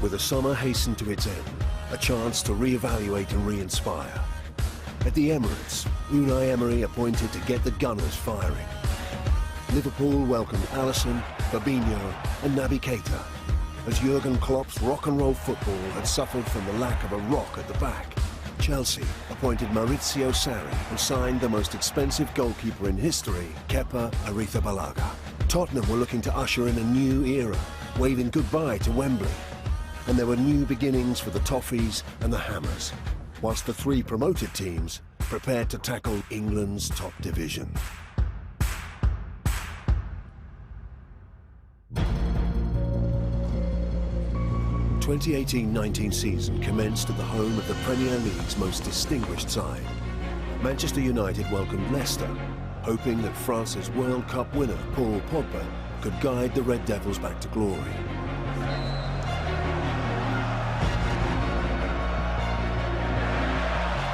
with the summer hastened to its end, a chance to re-evaluate and re-inspire. At the Emirates, Unai Emery appointed to get the Gunners firing. Liverpool welcomed Alisson, Fabinho and Naby Keita, as Jurgen Klopp's rock and roll football had suffered from the lack of a rock at the back. Chelsea appointed Maurizio Sarri and signed the most expensive goalkeeper in history, Kepa Arrizabalaga. Tottenham were looking to usher in a new era, waving goodbye to Wembley. And there were new beginnings for the Toffees and the Hammers, whilst the three promoted teams prepared to tackle England's top division. The 2018-19 season commenced at the home of the Premier League's most distinguished side. Manchester United welcomed Leicester, hoping that France's World Cup winner, Paul Pogba, could guide the Red Devils back to glory.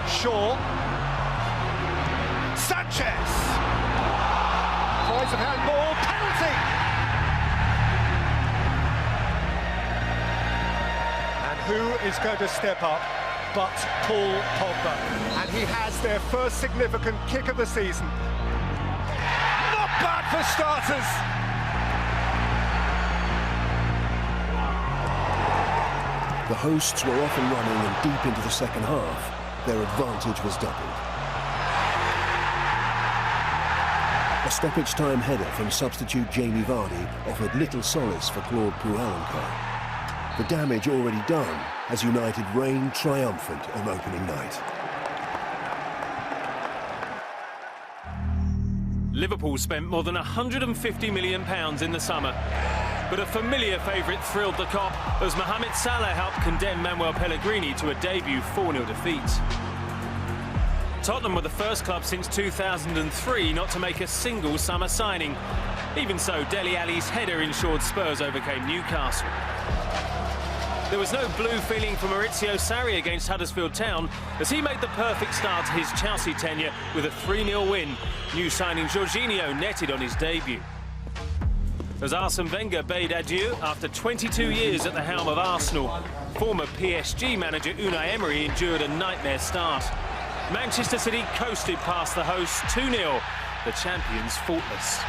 Shaw. Sanchez. Voice of handball, penalty! And who is going to step up but Paul Pogba? And he has their first significant kick of the season. Not bad for starters. The hosts were off and running, and deep into the second half, their advantage was doubled. A stoppage-time header from substitute Jamie Vardy offered little solace for Claude Puel. The damage already done as United reigned triumphant on opening night. Liverpool spent more than £150 million in the summer. But a familiar favourite thrilled the cop as Mohamed Salah helped condemn Manuel Pellegrini to a debut 4-0 defeat. Tottenham were the first club since 2003 not to make a single summer signing. Even so, Dele Alli's header ensured Spurs overcame Newcastle. There was no blue feeling for Maurizio Sarri against Huddersfield Town as he made the perfect start to his Chelsea tenure with a 3-0 win. New signing Jorginho netted on his debut. As Arsene Wenger bade adieu after 22 years at the helm of Arsenal, former PSG manager Unai Emery endured a nightmare start. Manchester City coasted past the hosts 2-0, the champions faultless.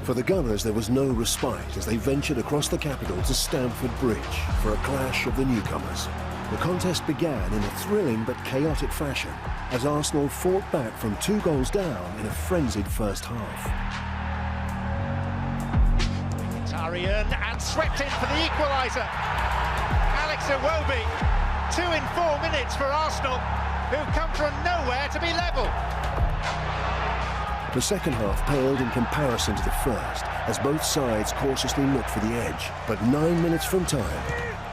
For the Gunners, there was no respite as they ventured across the capital to Stamford Bridge for a clash of the newcomers. The contest began in a thrilling but chaotic fashion as Arsenal fought back from 2 goals down in a frenzied first half. Tarian and swept in for the equaliser. Alex Iwobi, 2 in 4 minutes for Arsenal, who've come from nowhere to be level. The second half paled in comparison to the first as both sides cautiously looked for the edge. But 9 minutes from time,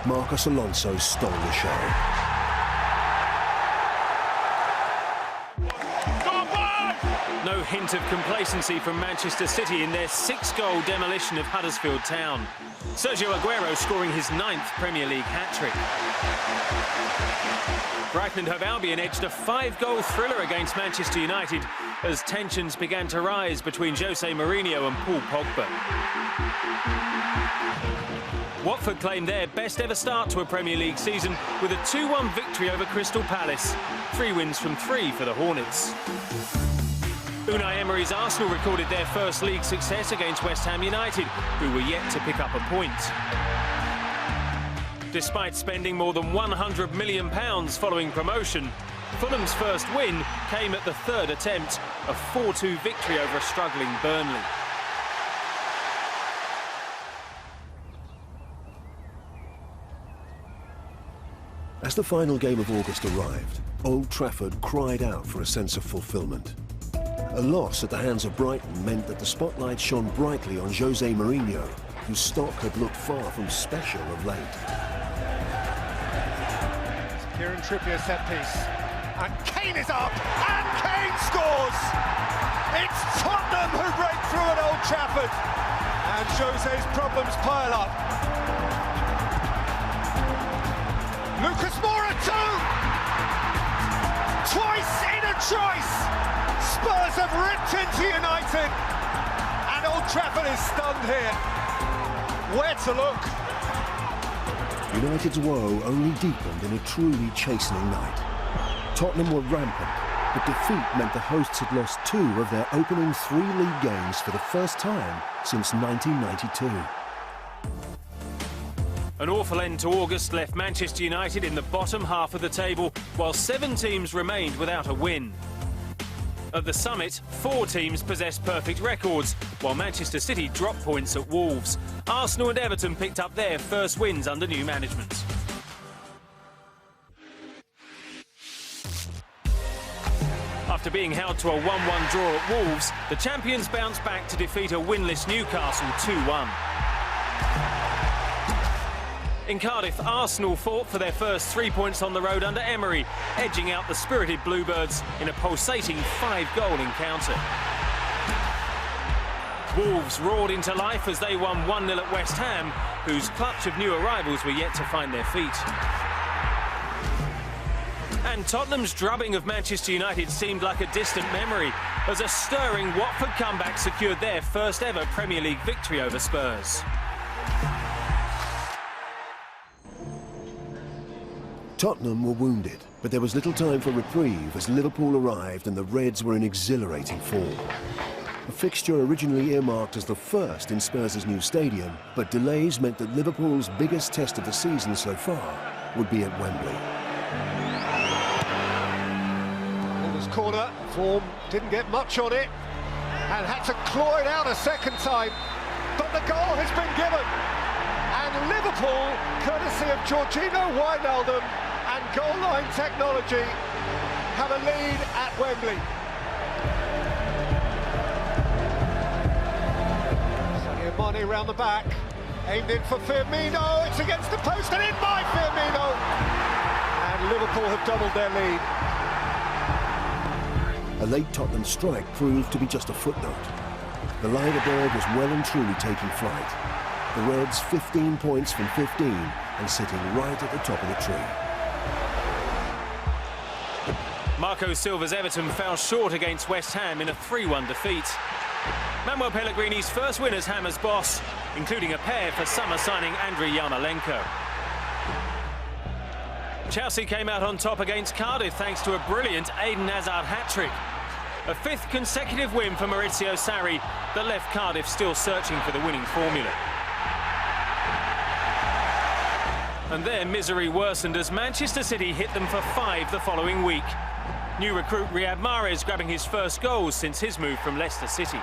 Marcos Alonso stole the show. No hint of complacency from Manchester City in their 6-goal demolition of Huddersfield Town. Sergio Aguero scoring his 9th Premier League hat-trick. Brighton and Hove Albion edged a 5-goal thriller against Manchester United as tensions began to rise between Jose Mourinho and Paul Pogba. Watford claimed their best ever start to a Premier League season with a 2-1 victory over Crystal Palace. 3 wins from 3 for the Hornets. Unai Emery's Arsenal recorded their first league success against West Ham United, who were yet to pick up a point. Despite spending more than £100 million following promotion, Fulham's first win came at the 3rd attempt, a 4-2 victory over a struggling Burnley. As the final game of August arrived, Old Trafford cried out for a sense of fulfilment. A loss at the hands of Brighton meant that the spotlight shone brightly on Jose Mourinho, whose stock had looked far from special of late. Kieran Trippier set piece. And Kane is up! And Kane scores! It's Tottenham who break through at Old Trafford. And Jose's problems pile up. Lucas Moura too! Twice in a choice! Spurs have ripped into United, Old Trafford is stunned here. Where to look? United's woe only deepened in a truly chastening night. Tottenham were rampant, but defeat meant the hosts had lost 2 of their opening 3 league games for the first time since 1992. An awful end to August left Manchester United in the bottom half of the table, while 7 teams remained without a win. At the summit, 4 teams possessed perfect records, while Manchester City dropped points at Wolves. Arsenal and Everton picked up their first wins under new management. After being held to a 1-1 draw at Wolves, the champions bounced back to defeat a winless Newcastle 2-1. In Cardiff, Arsenal fought for their first 3 points on the road under Emery, edging out the spirited Bluebirds in a pulsating 5-goal encounter. Wolves roared into life as they won 1-0 at West Ham, whose clutch of new arrivals were yet to find their feet. And Tottenham's drubbing of Manchester United seemed like a distant memory, as a stirring Watford comeback secured their first ever Premier League victory over Spurs. Tottenham were wounded, but there was little time for reprieve as Liverpool arrived and the Reds were in exhilarating form. A fixture originally earmarked as the first in Spurs' new stadium, but delays meant that Liverpool's biggest test of the season so far would be at Wembley. It was corner, form didn't get much on it, and had to claw it out a second time, but the goal has been given. And Liverpool, courtesy of Georginio Wijnaldum and goal line technology, have a lead at Wembley. Sadio Mane round the back, aimed in for Firmino, it's against the post and in by Firmino! And Liverpool have doubled their lead. A late Tottenham strike proved to be just a footnote. The Leaderboard was well and truly taking flight. The Reds 15 points from 15 and sitting right at the top of the tree. Marco Silva's Everton fell short against West Ham in a 3-1 defeat. Manuel Pellegrini's first win as Hammers boss, including a pair for summer signing Andriy Yarmolenko. Chelsea came out on top against Cardiff thanks to a brilliant Eden Hazard hat-trick. A 5th consecutive win for Maurizio Sarri that left Cardiff still searching for the winning formula. And their misery worsened as Manchester City hit them for 5 the following week. New recruit Riyad Mahrez grabbing his first goals since his move from Leicester City.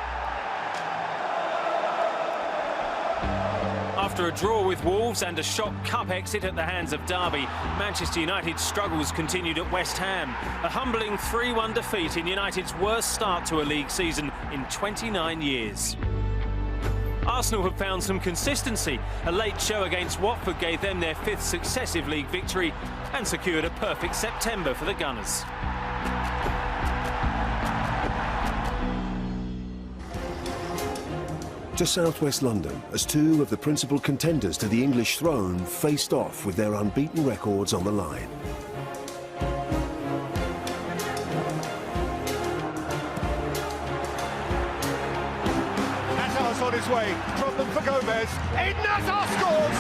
After a draw with Wolves and a shock cup exit at the hands of Derby, Manchester United's struggles continued at West Ham. A humbling 3-1 defeat in United's worst start to a league season in 29 years. Arsenal have found some consistency. A late show against Watford gave them their 5th successive league victory and secured a perfect September for the Gunners. To southwest London, as 2 of the principal contenders to the English throne faced off with their unbeaten records on the line. Hazard's on his way, problem for Gomez. Eden Hazard scores!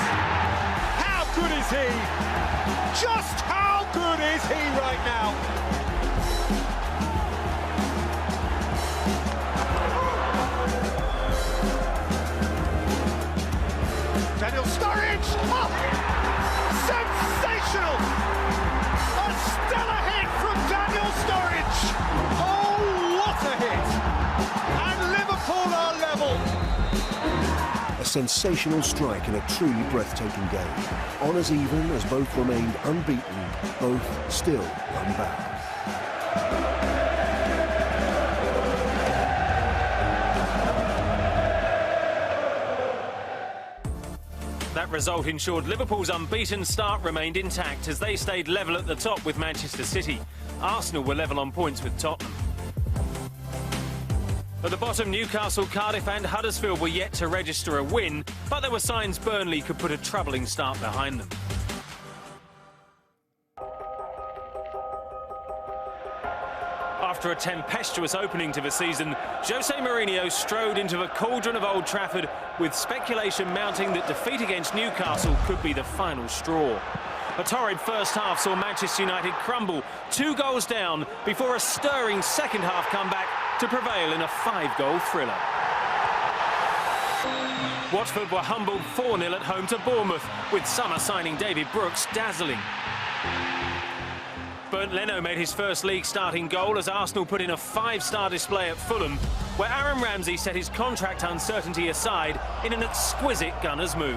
How good is he? Just how good is he right now? Daniel Sturridge! Oh, sensational! A stellar hit from Daniel Sturridge! Oh, what a hit! And Liverpool are level. A sensational strike in a truly breathtaking game. Honours even as both remained unbeaten, both still unbound. That result ensured Liverpool's unbeaten start remained intact as they stayed level at the top with Manchester City. Arsenal were level on points with Tottenham. At the bottom, Newcastle, Cardiff and Huddersfield were yet to register a win, but there were signs Burnley could put a troubling start behind them. After a tempestuous opening to the season, Jose Mourinho strode into the cauldron of Old Trafford with speculation mounting that defeat against Newcastle could be the final straw. A torrid first half saw Manchester United crumble 2 goals down before a stirring second half comeback to prevail in a 5-goal thriller. Watford were humbled 4-0 at home to Bournemouth, with summer signing David Brooks dazzling. Bernd Leno made his first league starting goal as Arsenal put in a 5-star display at Fulham, where Aaron Ramsey set his contract uncertainty aside in an exquisite Gunners move.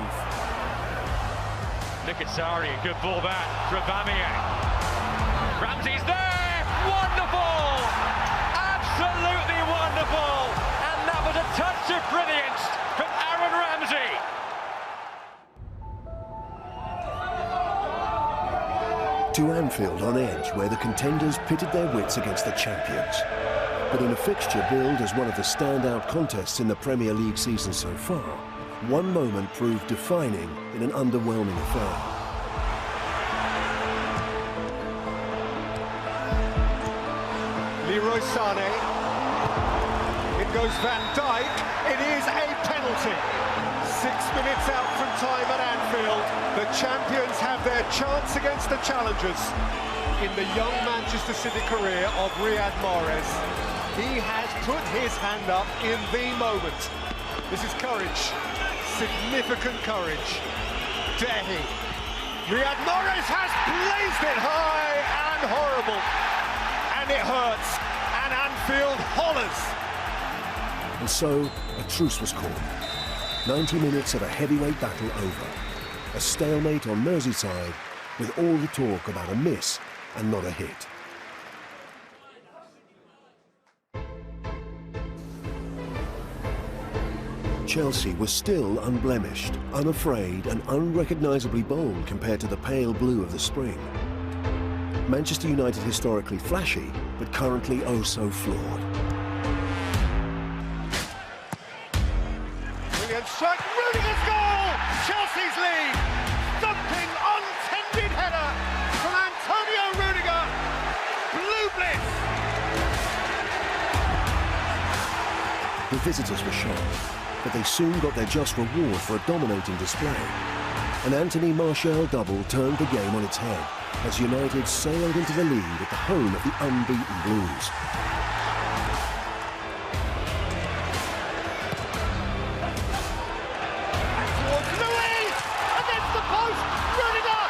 Nikitsari, a good ball back for Aubameyang. Ramsey's there! Wonderful! Absolutely wonderful! And that was a touch of brilliance from Aaron Ramsey. To Anfield on edge, where the contenders pitted their wits against the champions. But in a fixture billed as one of the standout contests in the Premier League season so far, one moment proved defining in an underwhelming affair. Leroy Sané. In goes Van Dijk. It is a penalty. 6 minutes out from time at Anfield. The champions have their chance against the challengers in the young Manchester City career of Riyad Mahrez. He has put his hand up in the moment. This is courage, significant courage. Dehi. Riyad Mahrez has blazed it high and horrible. And it hurts, and Anfield hollers. And so, a truce was called. 90 minutes of a heavyweight battle over. A stalemate on Merseyside, with all the talk about a miss and not a hit. Chelsea was still unblemished, unafraid and unrecognisably bold compared to the pale blue of the spring. Manchester United historically flashy, but currently oh so flawed. Brilliant strike, Rudiger's goal! Chelsea's lead! Thumping, untended header from Antonio Rudiger! Blue bliss! The visitors were sharp, but they soon got their just reward for a dominating display. An Anthony Martial double turned the game on its head as United sailed into the lead at the home of the unbeaten Blues. Towards Louis! Against the post! Rudiger!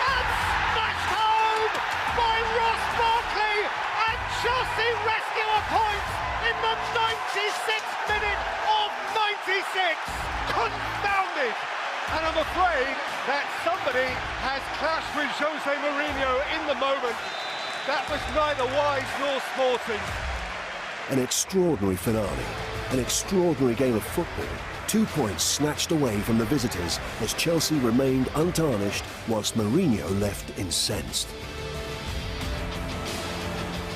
And smashed home by Ross Barkley! And Chelsea rescue a point in the 96th minute of 96! Confounded! And I'm afraid that somebody has clashed with Jose Mourinho in the moment. That was neither wise nor sporting. An extraordinary finale, an extraordinary game of football. 2 points snatched away from the visitors as Chelsea remained untarnished whilst Mourinho left incensed.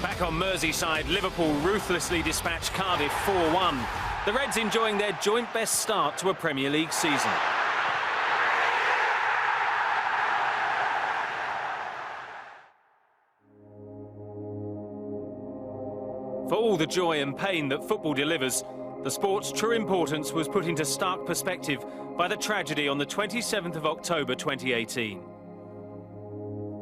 Back on Merseyside, Liverpool ruthlessly dispatched Cardiff 4-1. The Reds enjoying their joint best start to a Premier League season. For all the joy and pain that football delivers, the sport's true importance was put into stark perspective by the tragedy on the 27th of October 2018.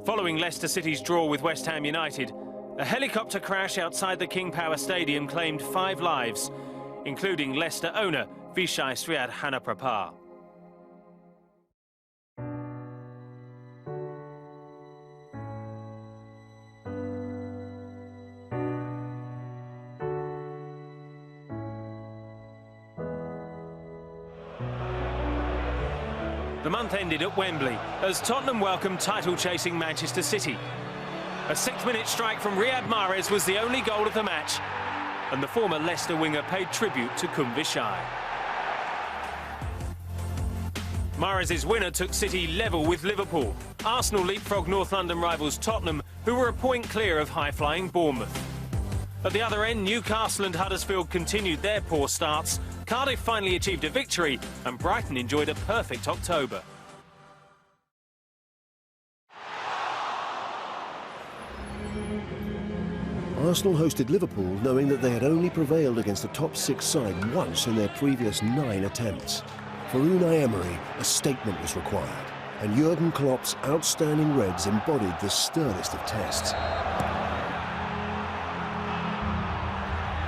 Following Leicester City's draw with West Ham United, a helicopter crash outside the King Power Stadium claimed 5 lives, including Leicester owner Vijay Sriadhanaprabha. The month ended at Wembley as Tottenham welcomed title-chasing Manchester City. A 6-minute strike from Riyad Mahrez was the only goal of the match, and the former Leicester winger paid tribute to Kumvishai. Mahrez's winner took City level with Liverpool. Arsenal leapfrogged North London rivals Tottenham, who were a point clear of high-flying Bournemouth. At the other end, Newcastle and Huddersfield continued their poor starts. Cardiff finally achieved a victory, and Brighton enjoyed a perfect October. Arsenal hosted Liverpool knowing that they had only prevailed against a top six side once in their previous 9 attempts. For Unai Emery, a statement was required, and Jurgen Klopp's outstanding Reds embodied the sternest of tests.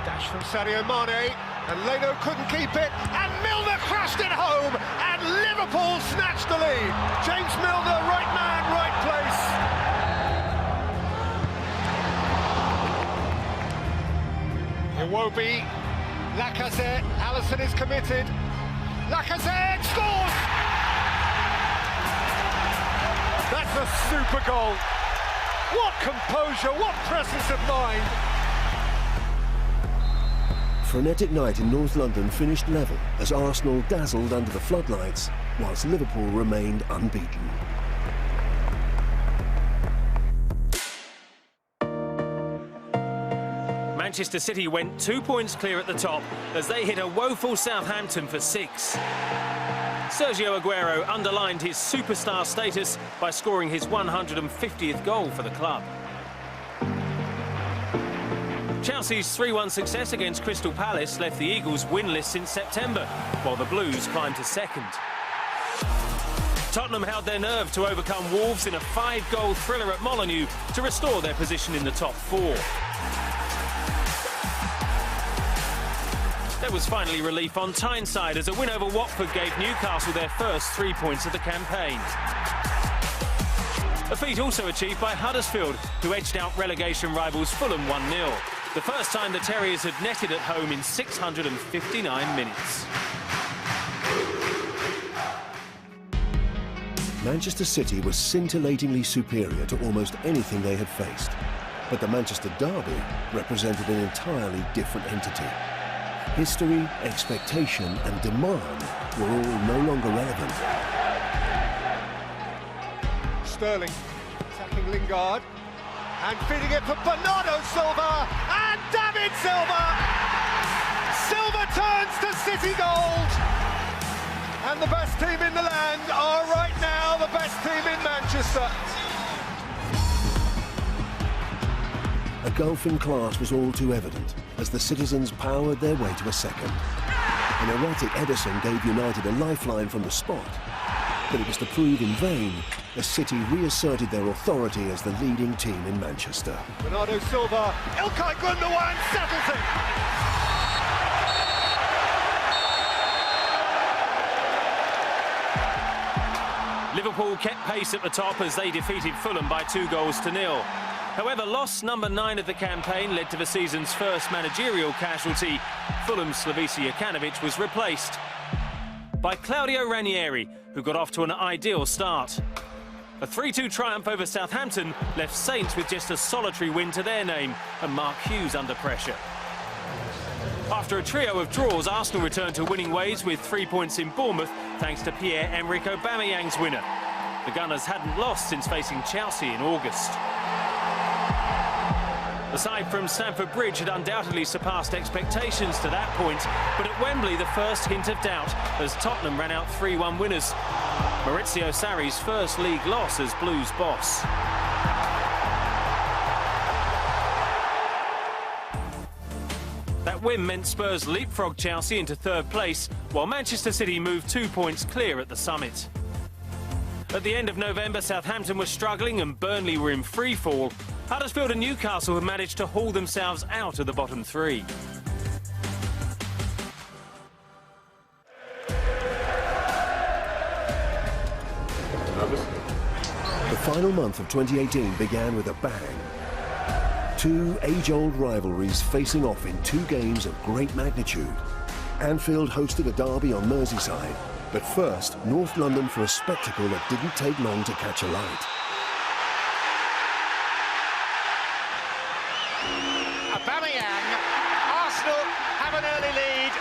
Dash from Sadio Mane, and Leno couldn't keep it, and Milner crashed it home, and Liverpool snatched the lead. James Milner, right man, right place. Iwobi, Lacazette, Alisson is committed. Lacazette scores! That's a super goal. What composure, what presence of mind. Frenetic night in North London finished level as Arsenal dazzled under the floodlights, whilst Liverpool remained unbeaten. Manchester City went 2 points clear at the top as they hit a woeful Southampton for 6. Sergio Aguero underlined his superstar status by scoring his 150th goal for the club. Chelsea's 3-1 success against Crystal Palace left the Eagles winless since September, while the Blues climbed to second. Tottenham held their nerve to overcome Wolves in a 5-goal thriller at Molineux to restore their position in the top 4. There was finally relief on Tyneside as a win over Watford gave Newcastle their first 3 points of the campaign. A feat also achieved by Huddersfield, who edged out relegation rivals Fulham 1-0. The first time the Terriers had netted at home in 659 minutes. Manchester City was scintillatingly superior to almost anything they had faced. But the Manchester Derby represented an entirely different entity. History, expectation and demand were all no longer relevant. Sterling attacking Lingard and feeding it for Bernardo Silva and David Silva! Silva turns to City gold! And the best team in the land are right now the best team in Manchester. A gulf in class was all too evident as the citizens powered their way to a second. An erratic Ederson gave United a lifeline from the spot, but it was to prove in vain as City reasserted their authority as the leading team in Manchester. Bernardo Silva, Ilkay Gundogan settles it! Liverpool kept pace at the top as they defeated Fulham by 2-0. However, loss number 9 of the campaign led to the season's first managerial casualty. Fulham's Slavisa Jokanovic was replaced by Claudio Ranieri, who got off to an ideal start. A 3-2 triumph over Southampton left Saints with just a solitary win to their name and Mark Hughes under pressure. After a trio of draws, Arsenal returned to winning ways with 3 points in Bournemouth thanks to Pierre-Emerick Aubameyang's winner. The Gunners hadn't lost since facing Chelsea in August. The side from Stamford Bridge had undoubtedly surpassed expectations to that point, but at Wembley the first hint of doubt as Tottenham ran out 3-1 winners. Maurizio Sarri's first league loss as Blues boss. That win meant Spurs leapfrogged Chelsea into third place, while Manchester City moved 2 points clear at the summit. At the end of November, Southampton were struggling and Burnley were in free fall. Huddersfield and Newcastle have managed to haul themselves out of the bottom 3. The final month of 2018 began with a bang. 2 age-old rivalries facing off in 2 games of great magnitude. Anfield hosted a derby on Merseyside, but first, North London for a spectacle that didn't take long to catch a light. Aubameyang, Arsenal have an early lead.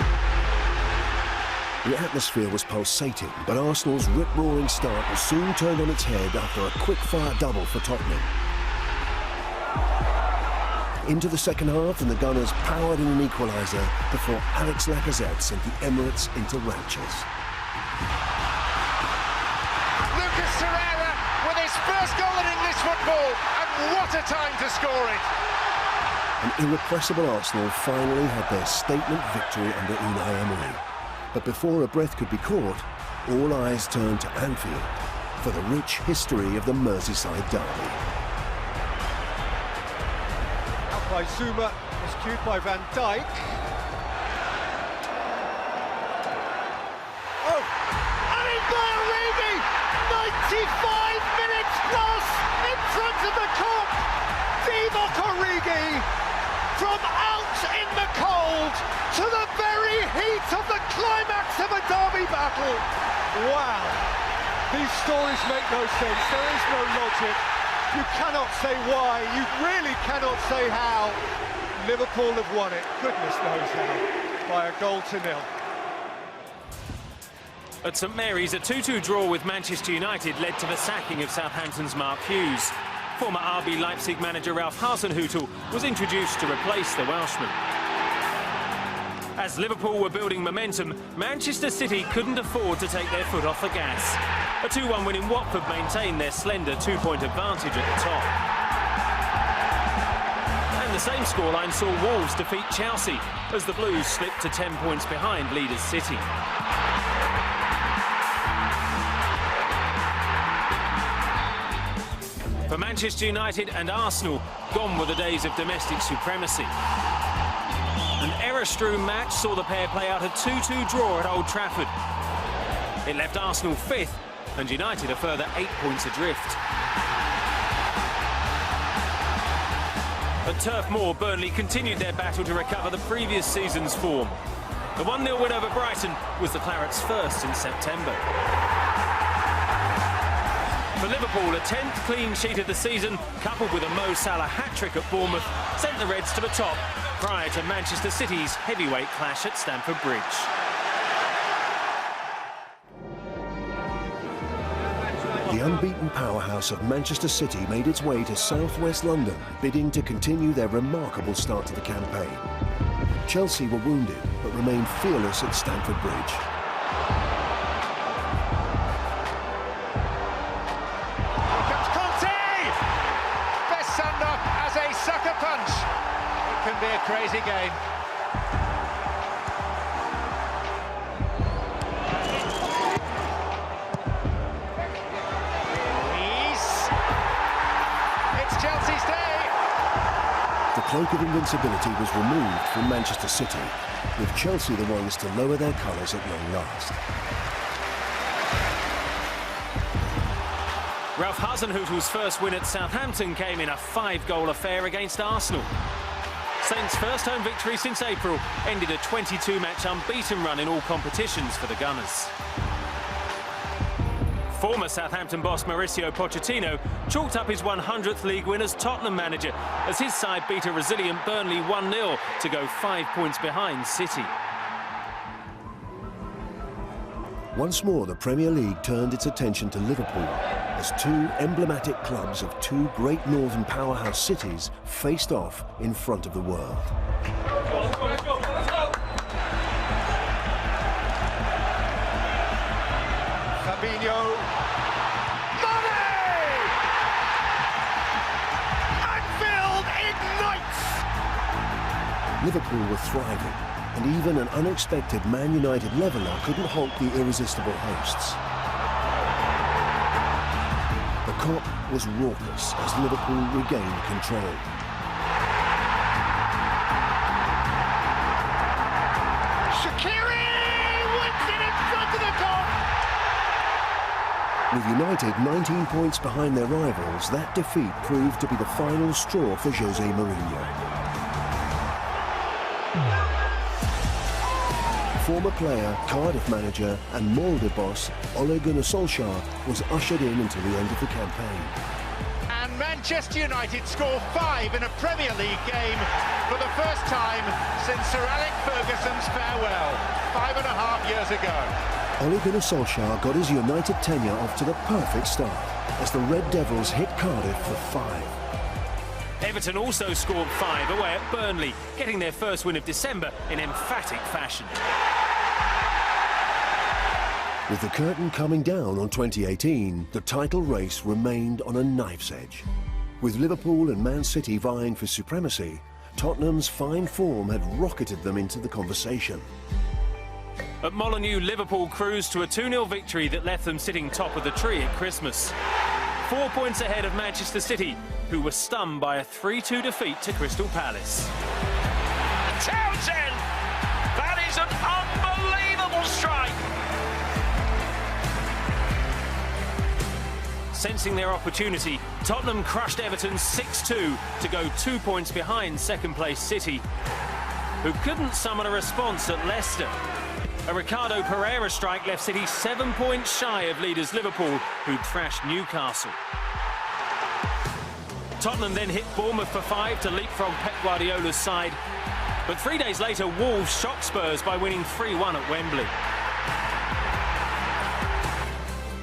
The atmosphere was pulsating, but Arsenal's rip-roaring start was soon turned on its head after a quick-fire double for Tottenham. Into the second half, and the Gunners powered in an equaliser before Alex Lacazette sent the Emirates into raptures. Lucas Torreira with his first goal in English football, and what a time to score it! An irrepressible Arsenal finally had their statement victory under Unai Emery. But before a breath could be caught, all eyes turned to Anfield for the rich history of the Merseyside derby. Out by Zuma, rescued by Van Dijk. Oh, and in by Origi! 95 minutes plus in front of the Kop! Divock Origi, from out in the cold to the very heat of the climax of a derby battle. Wow, these stories make no sense. There is no logic. You cannot say why. You really cannot say how. Liverpool have won it. Goodness knows how. By a goal to nil. At St Mary's, a 2-2 draw with Manchester United led to the sacking of Southampton's Mark Hughes. Former RB Leipzig manager Ralph Hasenhüttl was introduced to replace the Welshman. As Liverpool were building momentum, Manchester City couldn't afford to take their foot off the gas. A 2-1 win in Watford maintained their slender 2-point advantage at the top. And the same scoreline saw Wolves defeat Chelsea as the Blues slipped to 10 points behind leaders City. For Manchester United and Arsenal, gone were the days of domestic supremacy. An error-strewn match saw the pair play out a 2-2 draw at Old Trafford. It left Arsenal 5th and United a further 8 points adrift. At Turf Moor, Burnley continued their battle to recover the previous season's form. The 1-0 win over Brighton was the Clarets' first in September. For Liverpool, a 10th clean sheet of the season, coupled with a Mo Salah hat-trick at Bournemouth, sent the Reds to the top prior to Manchester City's heavyweight clash at Stamford Bridge. The unbeaten powerhouse of Manchester City made its way to southwest London, bidding to continue their remarkable start to the campaign. Chelsea were wounded, but remained fearless at Stamford Bridge. Sucker punch. It can be a crazy game. It's Chelsea's day. The cloak of invincibility was removed from Manchester City, with Chelsea the ones to lower their colours at long last. Ralph Hasenhüttl's first win at Southampton came in a 5-goal affair against Arsenal. Saints' first home victory since April ended a 22-match unbeaten run in all competitions for the Gunners. Former Southampton boss Mauricio Pochettino chalked up his 100th league win as Tottenham manager as his side beat a resilient Burnley 1-0 to go 5 points behind City. Once more, the Premier League turned its attention to Liverpool as two emblematic clubs of two great northern powerhouse cities faced off in front of the world. Fabinho. Mane! Anfield ignites! Liverpool were thriving, and even an unexpected Man United leveller couldn't halt the irresistible hosts. The Kop was raucous as Liverpool regained control. Shaqiri wins it in front of the Kop! With United 19 points behind their rivals, that defeat proved to be the final straw for Jose Mourinho. Former player, Cardiff manager and Molde boss Ole Gunnar Solskjaer was ushered in until the end of the campaign. And Manchester United score 5 in a Premier League game for the first time since Sir Alex Ferguson's farewell 5.5 years ago. Ole Gunnar Solskjaer got his United tenure off to the perfect start as the Red Devils hit Cardiff for 5. Everton also scored 5 away at Burnley, getting their first win of December in emphatic fashion. With the curtain coming down on 2018, the title race remained on a knife's edge. With Liverpool and Man City vying for supremacy, Tottenham's fine form had rocketed them into the conversation. At Molineux, Liverpool cruised to a 2-0 victory that left them sitting top of the tree at Christmas. 4 points ahead of Manchester City, who were stunned by a 3-2 defeat to Crystal Palace. Townsend! That is an unbelievable strike! Sensing their opportunity, Tottenham crushed Everton 6-2 to go 2 points behind second-place City, who couldn't summon a response at Leicester. A Ricardo Pereira strike left City 7 points shy of leaders Liverpool, who'd thrashed Newcastle. Tottenham then hit Bournemouth for 5 to leapfrog Pep Guardiola's side, but 3 days later Wolves shocked Spurs by winning 3-1 at Wembley.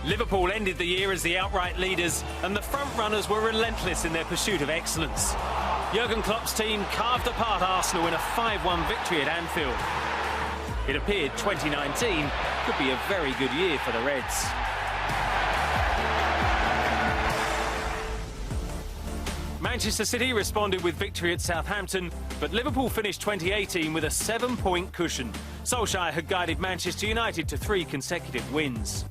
Liverpool ended the year as the outright leaders, and the front-runners were relentless in their pursuit of excellence. Jurgen Klopp's team carved apart Arsenal in a 5-1 victory at Anfield. It appeared 2019 could be a very good year for the Reds. Manchester City responded with victory at Southampton, but Liverpool finished 2018 with a 7-point cushion. Solskjaer had guided Manchester United to 3 consecutive wins.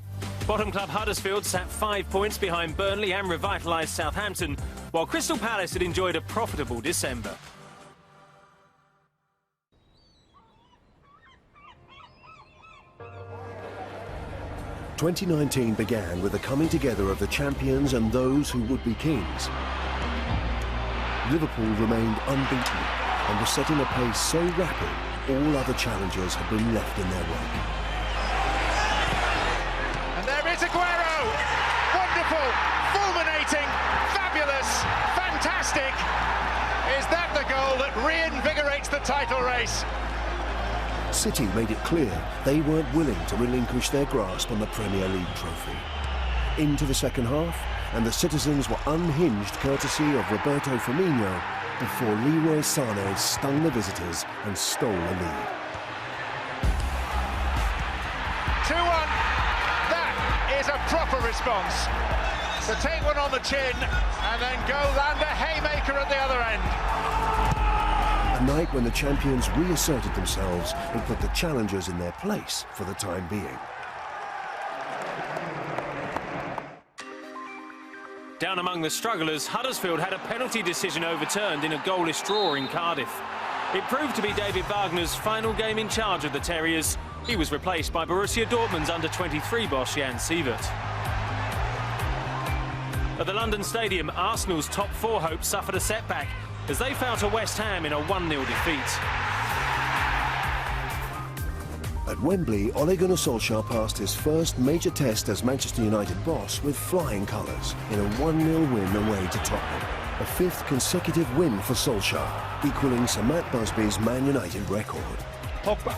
Bottom club Huddersfield sat 5 points behind Burnley and revitalised Southampton, while Crystal Palace had enjoyed a profitable December. "2019 began with the coming together of the champions and those who would be kings. Liverpool remained unbeaten and were setting a pace so rapid all other challengers had been left in their wake. And there is Aguero! Wonderful, fulminating, fabulous, fantastic! Is that the goal that reinvigorates the title race? City made it clear they weren't willing to relinquish their grasp on the Premier League trophy. Into the second half, and the citizens were unhinged courtesy of Roberto Firmino before Leroy Sané stung the visitors and stole a lead. 2-1. That is a proper response. So take one on the chin and then go land a haymaker at the other end. A night when the champions reasserted themselves and put the challengers in their place for the time being. Down among the strugglers, Huddersfield had a penalty decision overturned in a goalless draw in Cardiff. It proved to be David Wagner's final game in charge of the Terriers. He was replaced by Borussia Dortmund's under-23 boss Jan Sievert. At the London Stadium, Arsenal's top 4 hopes suffered a setback as they fell to West Ham in a 1-0 defeat. At Wembley, Ole Gunnar Solskjaer passed his first major test as Manchester United boss with flying colours in a 1-0 win away to Tottenham. A 5th consecutive win for Solskjaer, equalling Sir Matt Busby's Man United record. Pogba.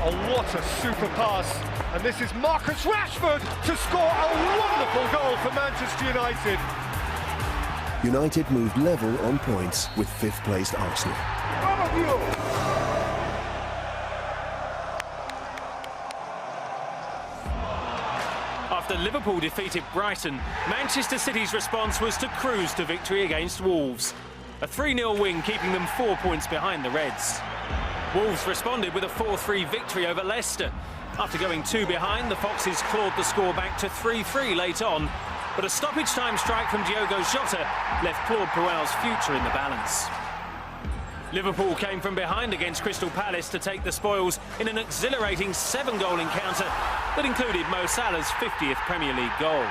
Oh, what a super pass. And this is Marcus Rashford to score a wonderful goal for Manchester United. United moved level on points with 5th placed Arsenal. After Liverpool defeated Brighton, Manchester City's response was to cruise to victory against Wolves. A 3-0 win keeping them 4 points behind the Reds. Wolves responded with a 4-3 victory over Leicester. After going 2 behind, the Foxes clawed the score back to 3-3 late on, but a stoppage-time strike from Diogo Jota left Claude Puel's future in the balance. Liverpool came from behind against Crystal Palace to take the spoils in an exhilarating 7-goal encounter that included Mo Salah's 50th Premier League goal.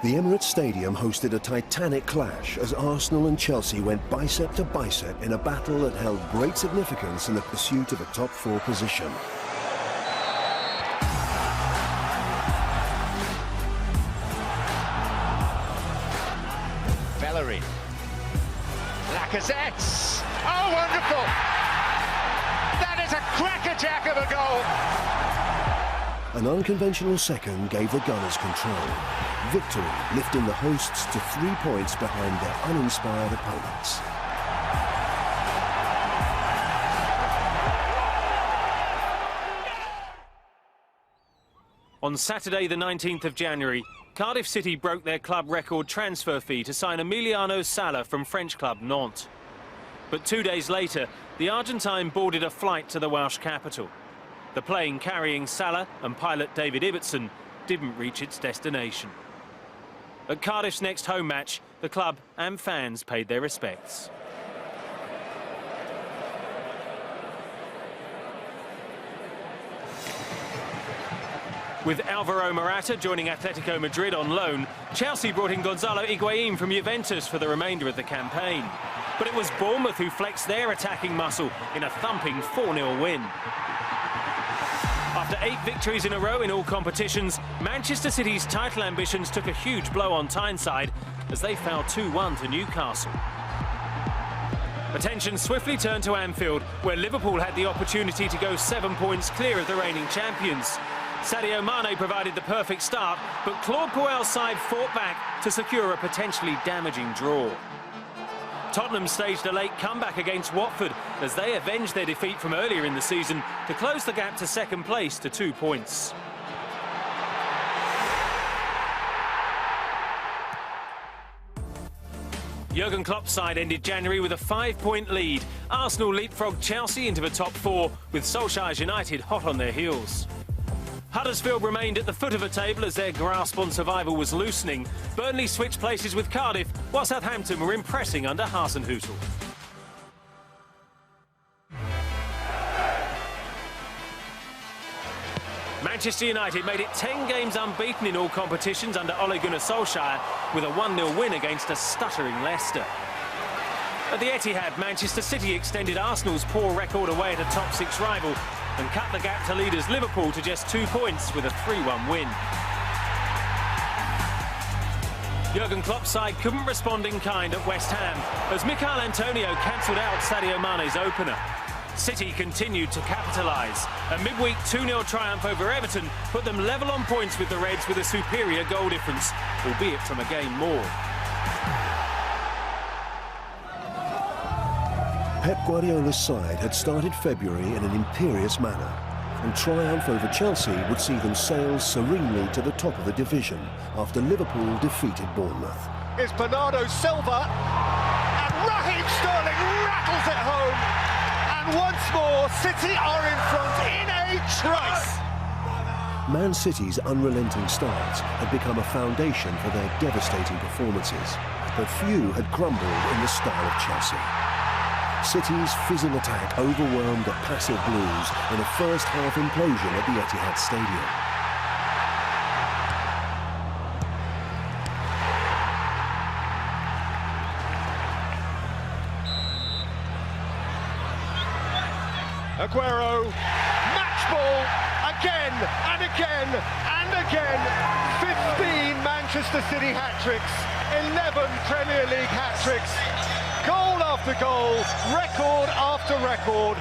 The Emirates Stadium hosted a titanic clash as Arsenal and Chelsea went bicep to bicep in a battle that held great significance in the pursuit of a top 4 position. Bellerin. Lacazette. Oh, wonderful! That is a crackerjack of a goal. An unconventional second gave the Gunners control. Victory lifting the hosts to 3 points behind their uninspired opponents. On Saturday the 19th of January, Cardiff City broke their club record transfer fee to sign Emiliano Sala from French club Nantes. But 2 days later, the Argentine boarded a flight to the Welsh capital. The plane carrying Sala and pilot David Ibbotson didn't reach its destination. At Cardiff's next home match, the club and fans paid their respects. With Alvaro Morata joining Atletico Madrid on loan, Chelsea brought in Gonzalo Higuain from Juventus for the remainder of the campaign. But it was Bournemouth who flexed their attacking muscle in a thumping 4-0 win. After 8 victories in a row in all competitions, Manchester City's title ambitions took a huge blow on Tyneside as they fell 2-1 to Newcastle. Attention swiftly turned to Anfield, where Liverpool had the opportunity to go 7 points clear of the reigning champions. Sadio Mane provided the perfect start, but Claude Puel's side fought back to secure a potentially damaging draw. Tottenham staged a late comeback against Watford as they avenged their defeat from earlier in the season to close the gap to second place to 2 points. Jurgen Klopp's side ended January with a 5-point lead. Arsenal leapfrogged Chelsea into the top 4, with Solskjaer's United hot on their heels. Huddersfield remained at the foot of the table as their grasp on survival was loosening. Burnley switched places with Cardiff, while Southampton were impressing under Hasenhüttl. Manchester United made it 10 games unbeaten in all competitions under Ole Gunnar Solskjaer, with a 1-0 win against a stuttering Leicester. At the Etihad, Manchester City extended Arsenal's poor record away at a top 6 rival and cut the gap to leaders Liverpool to just 2 points with a 3-1 win. Jurgen Klopp's side couldn't respond in kind at West Ham as Michail Antonio cancelled out Sadio Mane's opener. City continued to capitalise. A midweek 2-0 triumph over Everton put them level on points with the Reds with a superior goal difference, albeit from a game more. Pep Guardiola's side had started February in an imperious manner, and triumph over Chelsea would see them sail serenely to the top of the division after Liverpool defeated Bournemouth. It's Bernardo Silva, and Raheem Sterling rattles it home. And once more, City are in front in a trice. Man City's unrelenting starts had become a foundation for their devastating performances, but few had crumbled in the style of Chelsea. City's fizzing attack overwhelmed the passive Blues in a first-half implosion at the Etihad Stadium. Aguero, match ball, again and again and again. 15 Manchester City hat-tricks, 11 Premier League hat-tricks. Goal after goal, record after record.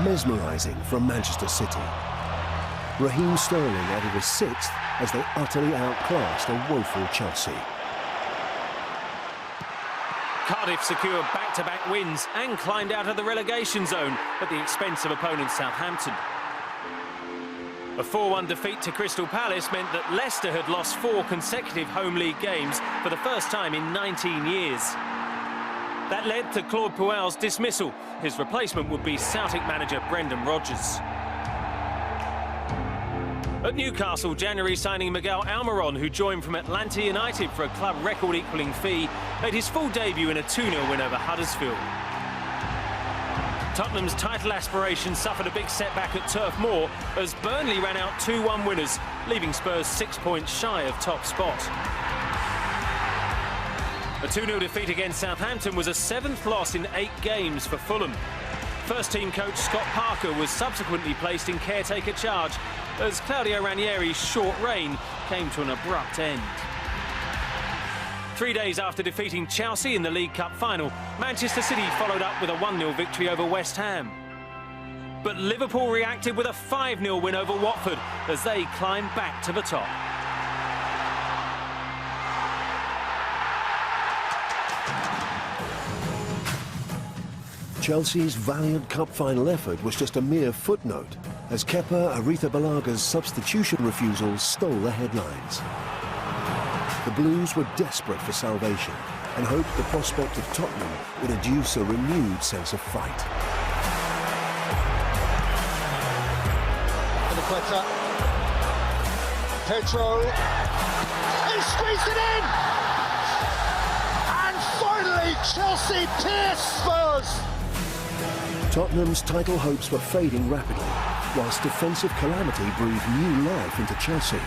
Mesmerising from Manchester City. Raheem Sterling added a 6th as they utterly outclassed a woeful Chelsea. Cardiff secured back-to-back wins and climbed out of the relegation zone at the expense of opponent Southampton. A 4-1 defeat to Crystal Palace meant that Leicester had lost 4 consecutive home league games for the first time in 19 years. That led to Claude Puel's dismissal. His replacement would be Celtic manager Brendan Rodgers. At Newcastle, January signing Miguel Almiron, who joined from Atlanta United for a club record-equalling fee, made his full debut in a 2-0 win over Huddersfield. Tottenham's title aspirations suffered a big setback at Turf Moor as Burnley ran out 2-1 winners, leaving Spurs 6 points shy of top spot. A 2-0 defeat against Southampton was a 7th loss in 8 games for Fulham. First-team coach Scott Parker was subsequently placed in caretaker charge as Claudio Ranieri's short reign came to an abrupt end. 3 days after defeating Chelsea in the League Cup final, Manchester City followed up with a 1-0 victory over West Ham. But Liverpool reacted with a 5-0 win over Watford as they climbed back to the top. Chelsea's valiant cup final effort was just a mere footnote as Kepa Arrizabalaga's substitution refusal stole the headlines. the Blues were desperate for salvation and hoped the prospect of Tottenham would induce a renewed sense of fight. Pedro, he squeezed it in! And finally, Chelsea pierce Spurs! Tottenham's title hopes were fading rapidly, whilst defensive calamity breathed new life into Chelsea.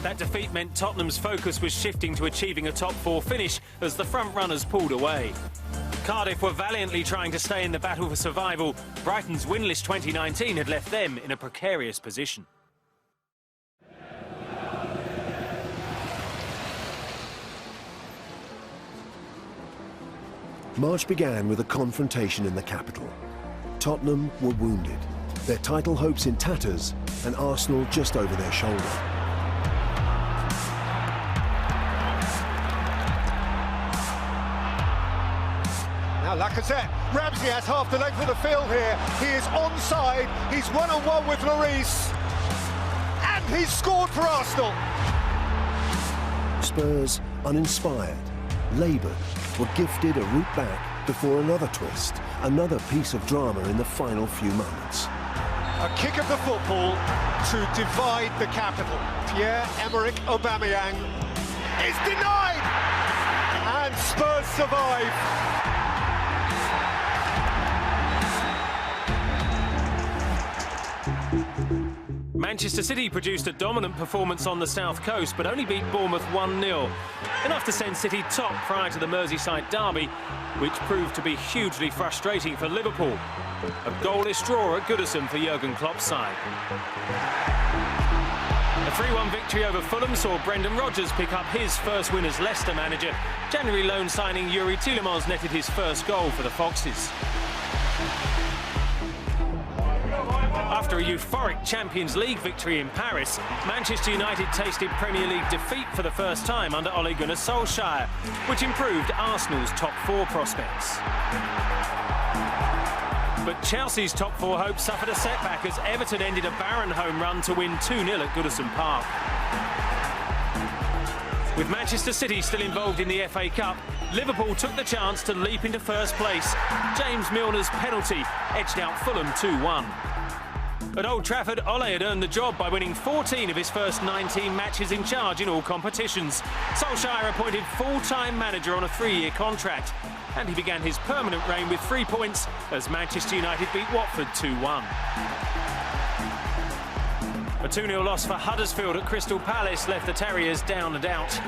That defeat meant Tottenham's focus was shifting to achieving a top four finish as the front runners pulled away. Cardiff were valiantly trying to stay in the battle for survival. Brighton's winless 2019 had left them in a precarious position. March began with a confrontation in the capital. Tottenham were wounded, their title hopes in tatters, and Arsenal just over their shoulder. Now Lacazette, Ramsey has half the length of the field here. He is onside, he's one-on-one with Lloris, and he's scored for Arsenal. Spurs, uninspired, laboured, were gifted a route back before another twist, another piece of drama in the final few moments. A kick of the football to divide the capital. Pierre-Emerick Aubameyang is denied, and Spurs survive. Manchester City produced a dominant performance on the south coast, but only beat Bournemouth 1-0. Enough to send City top prior to the Merseyside derby, which proved to be hugely frustrating for Liverpool. A goalless draw at Goodison for Jurgen Klopp's side. A 3-1 victory over Fulham saw Brendan Rodgers pick up his first win as Leicester manager. January loan signing Yuri Tielemans netted his first goal for the Foxes. After a euphoric Champions League victory in Paris, Manchester United tasted Premier League defeat for the first time under Ole Gunnar Solskjaer, which improved Arsenal's top four prospects. But Chelsea's top four hopes suffered a setback as Everton ended a barren home run to win 2-0 at Goodison Park. With Manchester City still involved in the FA Cup, Liverpool took the chance to leap into first place. James Milner's penalty edged out Fulham 2-1. At Old Trafford, Ole had earned the job by winning 14 of his first 19 matches in charge in all competitions. Solskjaer appointed full-time manager on a 3-year contract, and he began his permanent reign with 3 points as Manchester United beat Watford 2-1. A 2-0 loss for Huddersfield at Crystal Palace left the Terriers down and out,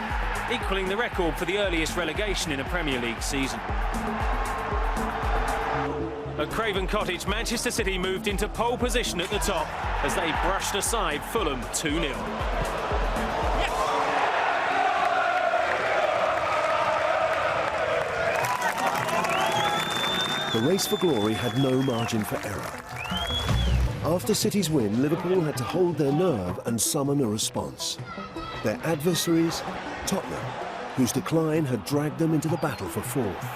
equalling the record for the earliest relegation in a Premier League season. At Craven Cottage, Manchester City moved into pole position at the top as they brushed aside Fulham 2-0. The race for glory had no margin for error. After City's win, Liverpool had to hold their nerve and summon a response. Their adversaries, Tottenham, whose decline had dragged them into the battle for fourth.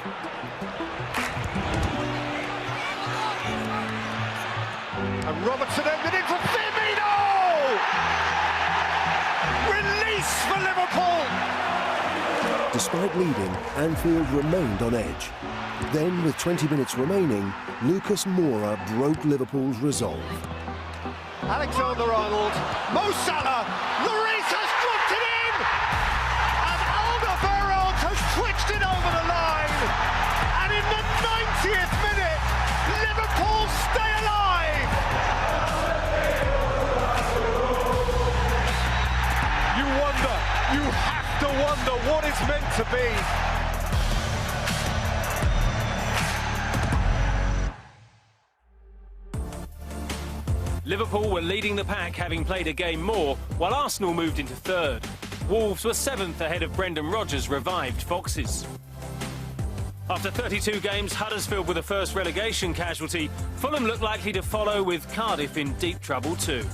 And Robertson ended it for Firmino! Release for Liverpool! Despite leading, Anfield remained on edge. Then, with 20 minutes remaining, Lucas Moura broke Liverpool's resolve. Alexander-Arnold, Mo Salah, Lloris has dropped it in! And Alderweireld has twitched it over the line! And in the 90th minute, Liverpool stay alive! You have to wonder what it's meant to be. Liverpool were leading the pack, having played a game more, while Arsenal moved into third. Wolves were 7th ahead of Brendan Rodgers' revived Foxes. After 32 games, Huddersfield were the first relegation casualty. Fulham looked likely to follow, with Cardiff in deep trouble too.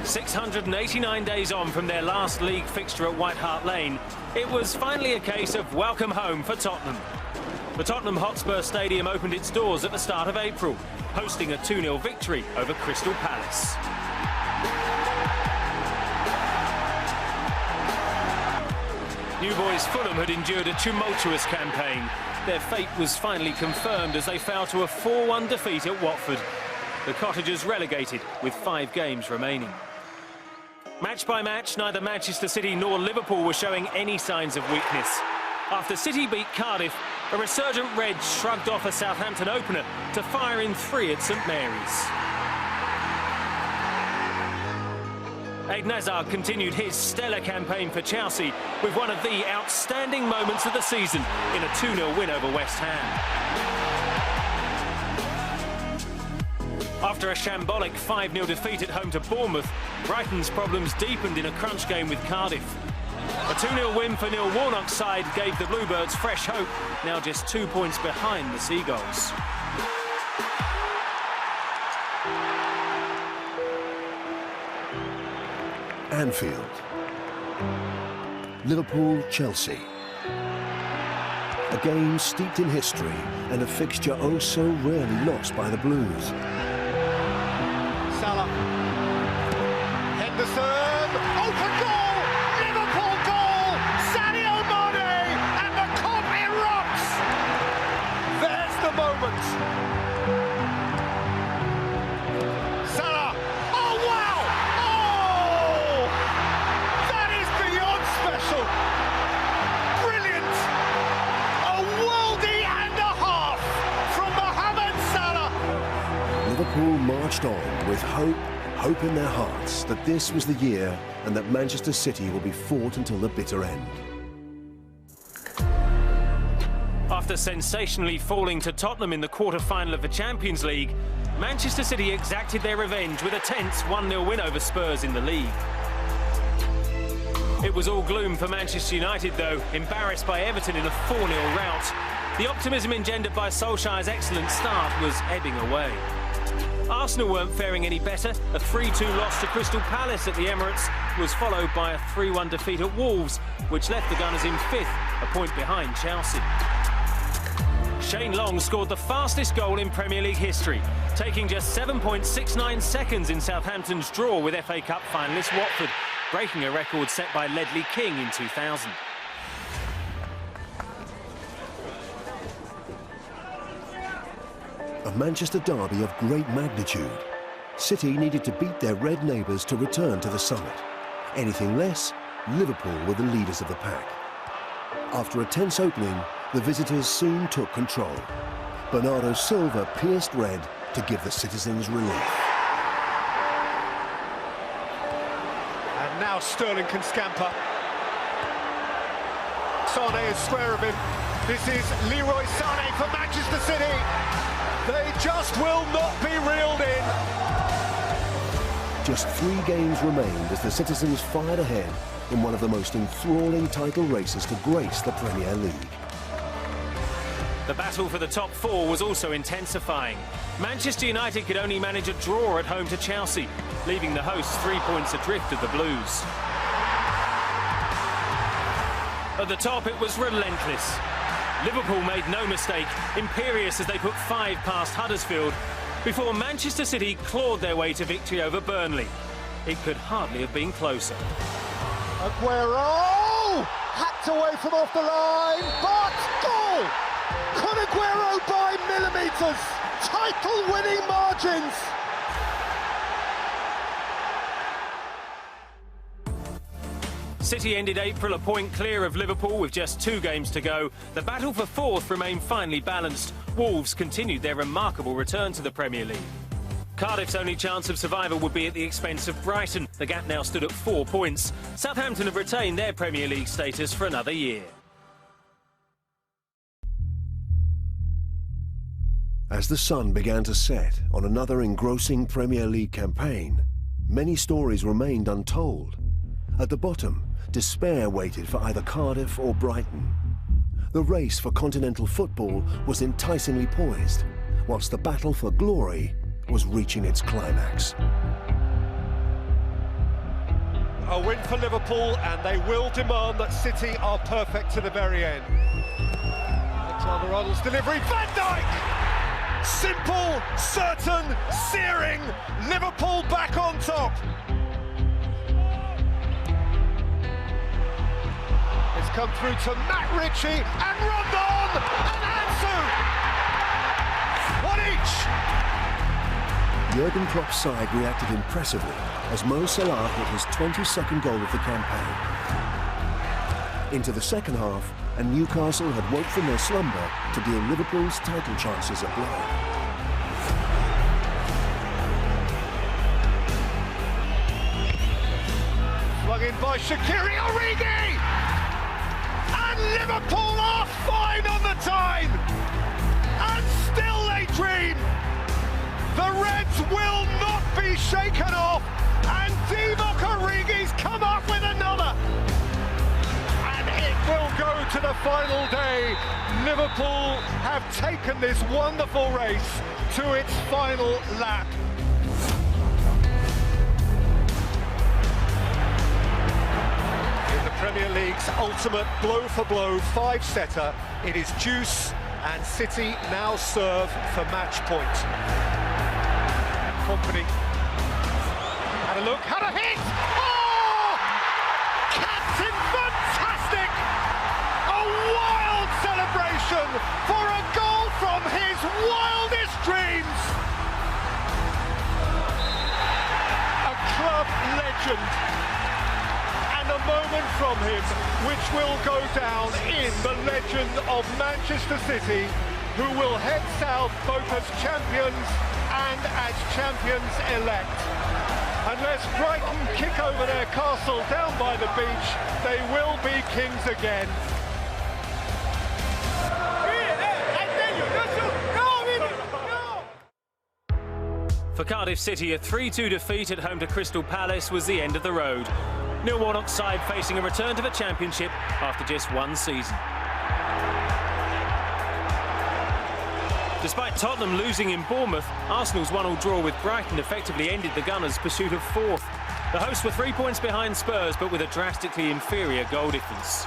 "689 days on from their last league fixture at White Hart Lane, it was finally a case of welcome home for Tottenham. The Tottenham Hotspur Stadium opened its doors at the start of April, hosting a 2-0 victory over Crystal Palace. New boys Fulham had endured a tumultuous campaign. Their fate was finally confirmed as they fell to a 4-1 defeat at Watford. The Cottagers relegated with 5 games remaining. Match by match, neither Manchester City nor Liverpool were showing any signs of weakness. After City beat Cardiff, a resurgent Reds shrugged off a Southampton opener to fire in 3 at St Mary's. Eden Hazard continued his stellar campaign for Chelsea with one of the outstanding moments of the season in a 2-0 win over West Ham. After a shambolic 5-0 defeat at home to Bournemouth, Brighton's problems deepened in a crunch game with Cardiff. A 2-0 win for Neil Warnock's side gave the Bluebirds fresh hope, now just 2 points behind the Seagulls. Anfield. Liverpool, Chelsea. A game steeped in history and a fixture oh so rarely lost by the Blues. Salah. Henderson. Open goal! Liverpool goal! Sadio Mane! And the Kop erupts! There's the moment. Salah. Oh, wow! Oh! That is beyond special. Brilliant. A worldie and a half from Mohamed Salah. Liverpool marched on with hope in their hearts that this was the year and that Manchester City will be fought until the bitter end. After sensationally falling to Tottenham in the quarter-final of the Champions League, Manchester City exacted their revenge with a tense 1-0 win over Spurs in the league. It was all gloom for Manchester United, though, embarrassed by Everton in a 4-0 rout. The optimism engendered by Solskjaer's excellent start was ebbing away. Arsenal weren't faring any better. A 3-2 loss to Crystal Palace at the Emirates was followed by a 3-1 defeat at Wolves, which left the Gunners in 5th, a point behind Chelsea. Shane Long scored the fastest goal in Premier League history, taking just 7.69 seconds in Southampton's draw with FA Cup finalist Watford, breaking a record set by Ledley King in 2000. A Manchester derby of great magnitude. City needed to beat their red neighbours to return to the summit. Anything less, Liverpool were the leaders of the pack. After a tense opening, the visitors soon took control. Bernardo Silva pierced red to give the citizens relief. And now Sterling can scamper. Sane is square of him. This is Leroy Sane for Manchester City. They just will not be reeled in. Just 3 games remained as the citizens fired ahead in one of the most enthralling title races to grace the Premier League. The battle for the top 4 was also intensifying. Manchester United could only manage a draw at home to Chelsea, leaving the hosts 3 points adrift of the Blues. At the top, it was relentless. Liverpool made no mistake, imperious as they put 5 past Huddersfield, before Manchester City clawed their way to victory over Burnley. It could hardly have been closer. Aguero! Hacked away from off the line, but goal! Kun Aguero by millimetres! Title-winning margins! City ended April a point clear of Liverpool with just 2 games to go. The battle for 4th remained finely balanced. Wolves continued their remarkable return to the Premier League. Cardiff's only chance of survival would be at the expense of Brighton. The gap now stood at 4 points. Southampton have retained their Premier League status for another year. As the sun began to set on another engrossing Premier League campaign, many stories remained untold. At the bottom, despair waited for either Cardiff or Brighton. The race for continental football was enticingly poised, whilst the battle for glory was reaching its climax. A win for Liverpool, and they will demand that City are perfect to the very end. The Alexander-Arnold's delivery, Van Dijk! Simple, certain, searing, Liverpool back on top. It's come through to Matt Ritchie and Rondon and Ansu. One each. Jurgen Klopp's side reacted impressively as Mo Salah hit his 22nd goal of the campaign. Into the second half, and Newcastle had woke from their slumber to deal Liverpool's title chances a blow. Flung in by Shaqiri Origi! And Liverpool are fine on the time! And still they dream! The Reds will not be shaken off! And Divock Origi's come up with another! And it will go to the final day. Liverpool have taken this wonderful race to its final lap. Premier League's ultimate blow-for-blow five-setter. It is deuce, and City now serve for match point. Company had a look, had a hit! Oh! Captain fantastic! A wild celebration for a goal from his wildest dreams! A club legend. A moment from him which will go down in the legend of Manchester City, who will head south both as champions and as champions-elect. Unless Brighton kick over their castle down by the beach, they will be kings again. For Cardiff City, a 3-2 defeat at home to Crystal Palace was the end of the road. Neil Warnock's side facing a return to the Championship after just one season. Despite Tottenham losing in Bournemouth, Arsenal's 1-1 draw with Brighton effectively ended the Gunners' pursuit of fourth. The hosts were 3 points behind Spurs, but with a drastically inferior goal difference.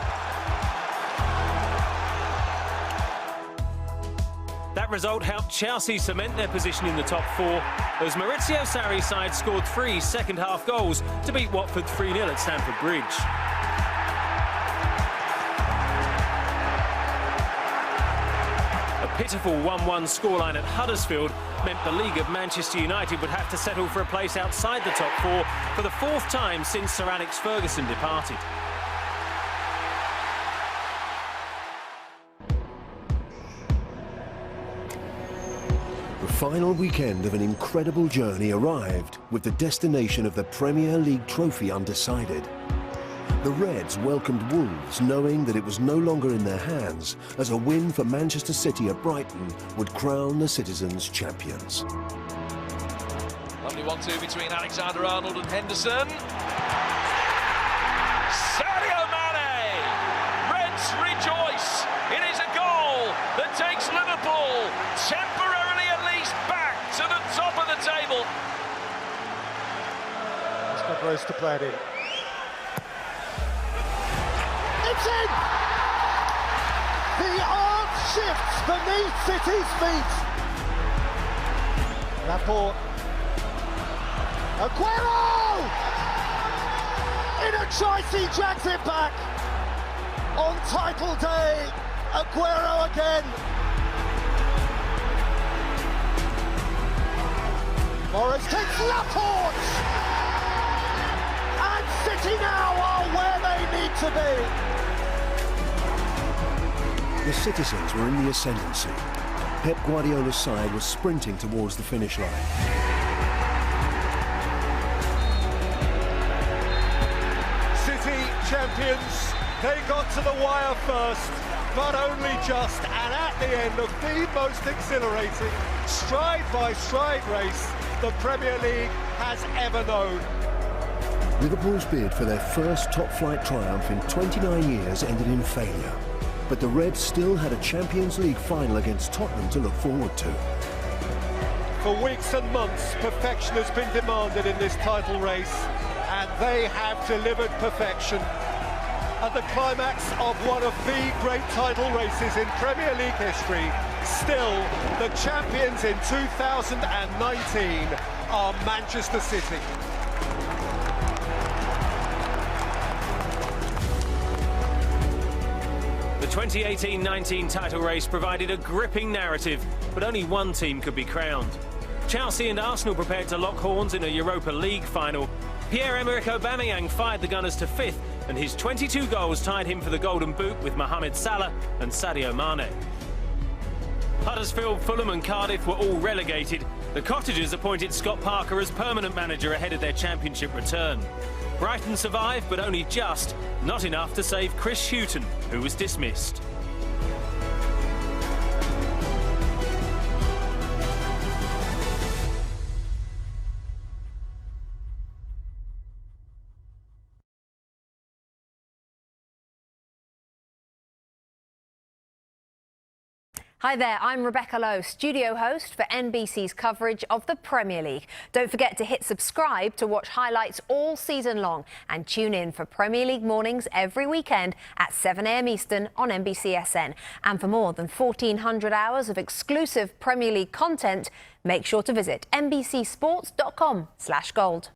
That result helped Chelsea cement their position in the top four, as Maurizio Sarri's side scored 3 second-half goals to beat Watford 3-0 at Stamford Bridge. A pitiful 1-1 scoreline at Huddersfield meant the League of Manchester United would have to settle for a place outside the top four for the 4th time since Sir Alex Ferguson departed. The final weekend of an incredible journey arrived with the destination of the Premier League trophy undecided. The Reds welcomed Wolves knowing that it was no longer in their hands, as a win for Manchester City at Brighton would crown the citizens champions. Lovely 1-2 between Alexander-Arnold and Henderson. Sadio Mane! Reds rejoice! It is a goal that takes Liverpool temporarily at least back to the top of the table. It's got Rose to play it in. It's in! The earth shifts beneath City's feet. Laporte. Aguero! In a choice, he drags it back. On title day, Aguero again. Morris takes Laporte! And City now are where they need to be. The citizens were in the ascendancy. Pep Guardiola's side was sprinting towards the finish line. City champions, they got to the wire first, but only just, and at the end of the most exhilarating stride-by-stride race the Premier League has ever known. Liverpool's bid for their first top-flight triumph in 29 years ended in failure. But the Reds still had a Champions League final against Tottenham to look forward to. For weeks and months, perfection has been demanded in this title race, and they have delivered perfection. at the climax of one of the great title races in Premier League history. Still, the champions in 2019 are Manchester City. The 2018-19 title race provided a gripping narrative, but only one team could be crowned. Chelsea and Arsenal prepared to lock horns in a Europa League final. Pierre-Emerick Aubameyang fired the Gunners to 5th, and his 22 goals tied him for the Golden Boot with Mohamed Salah and Sadio Mane. Huddersfield, Fulham and Cardiff were all relegated. The Cottagers appointed Scott Parker as permanent manager ahead of their championship return. Brighton survived, but only just, not enough to save Chris Hughton, who was dismissed. Hi there, I'm Rebecca Lowe, studio host for NBC's coverage of the Premier League. Don't forget to hit subscribe to watch highlights all season long and tune in for Premier League mornings every weekend at 7 a.m. Eastern on NBCSN. And for more than 1,400 hours of exclusive Premier League content, make sure to visit NBCsports.com/gold.